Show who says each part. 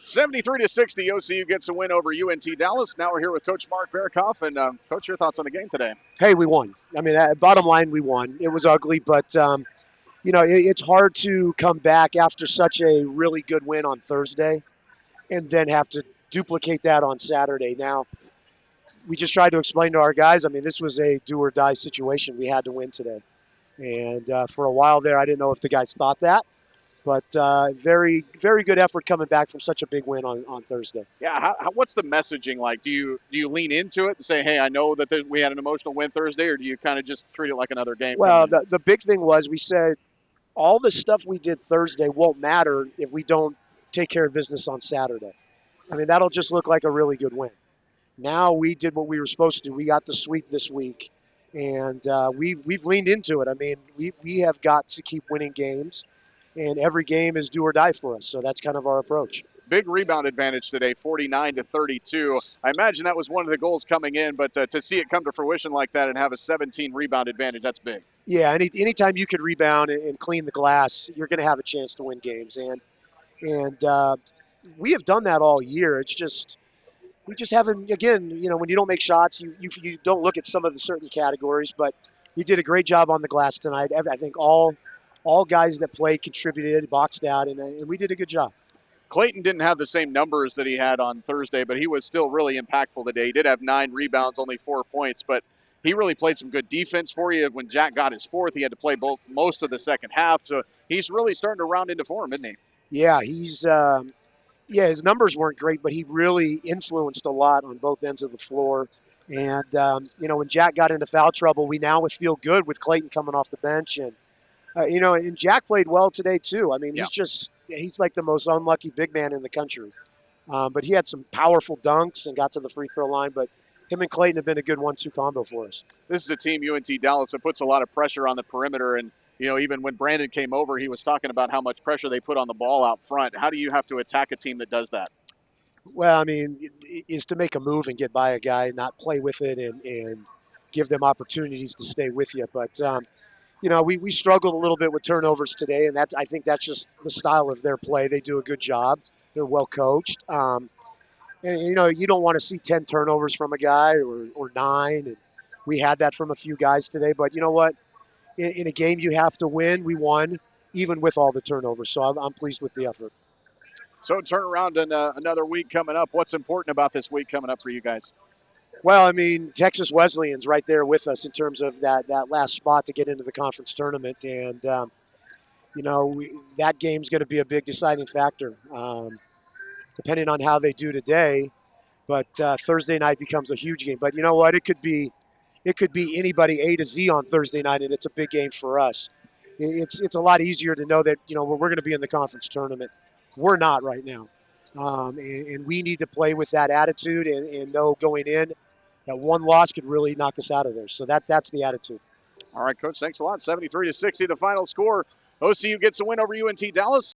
Speaker 1: 73-60, OCU gets a win over UNT-Dallas. Now we're here with Coach Mark Berokoff. And, Coach, your thoughts on the game today?
Speaker 2: Hey, we won. I mean, bottom line, we won. It was ugly, but, it's hard to come back after such a really good win on Thursday and then have to duplicate that on Saturday. Now, we just tried to explain to our guys, I mean, this was a do-or-die situation. We had to win today. And for a while there, I didn't know if the guys thought that. But very, very good effort coming back from such a big win on Thursday.
Speaker 1: Yeah, what's the messaging like? Do you lean into it and say, hey, I know that we had an emotional win Thursday, or do you kind of just treat it like another game?
Speaker 2: Well, the big thing was we said all the stuff we did Thursday won't matter if we don't take care of business on Saturday. I mean, that'll just look like a really good win. Now we did what we were supposed to do. We got the sweep this week, and we've leaned into it. I mean, we have got to keep winning games, and every game is do or die for us. So that's kind of our approach.
Speaker 1: Big rebound advantage today, 49-32. I imagine that was one of the goals coming in, but to see it come to fruition like that and have a 17 rebound advantage, that's big.
Speaker 2: Yeah, anytime you can rebound and clean the glass, you're going to have a chance to win games. And we have done that all year. It's just we just haven't. Again, when you don't make shots, you don't look at some of the certain categories. But we did a great job on the glass tonight. I think all guys that played contributed, boxed out, and we did a good job.
Speaker 1: Clayton didn't have the same numbers that he had on Thursday, but he was still really impactful today. He did have 9 rebounds, only 4 points, but he really played some good defense for you. When Jack got his 4th, he had to play most of the second half, so he's really starting to round into form, isn't he?
Speaker 2: Yeah, his numbers weren't great, but he really influenced a lot on both ends of the floor. And, when Jack got into foul trouble, we now would feel good with Clayton coming off the bench. And, and Jack played well today, too. I mean, he's like the most unlucky big man in the country. But he had some powerful dunks and got to the free throw line. But him and Clayton have been a good 1-2 combo for us.
Speaker 1: This is a team, UNT-Dallas, that puts a lot of pressure on the perimeter. And, even when Brandon came over, he was talking about how much pressure they put on the ball out front. How do you have to attack a team that does that?
Speaker 2: Well, I mean, is to make a move and get by a guy, not play with it and give them opportunities to stay with you. But, we struggled a little bit with turnovers today, and I think that's just the style of their play. They do a good job. They're well coached. And, you don't want to see 10 turnovers from a guy or 9. And we had that from a few guys today. But you know what? In a game you have to win, we won, even with all the turnovers. So I'm pleased with the effort.
Speaker 1: So turn around in another week coming up. What's important about this week coming up for you guys?
Speaker 2: Well, I mean, Texas Wesleyan's right there with us in terms of that last spot to get into the conference tournament. And, that game's going to be a big deciding factor, depending on how they do today. But Thursday night becomes a huge game. But you know what? It could be anybody A to Z on Thursday night, and it's a big game for us. It's a lot easier to know that, we're going to be in the conference tournament. We're not right now. And we need to play with that attitude and know going in that one loss could really knock us out of there. So that's the attitude.
Speaker 1: All right, Coach, thanks a lot. 73-60, the final score. OCU gets a win over UNT-Dallas.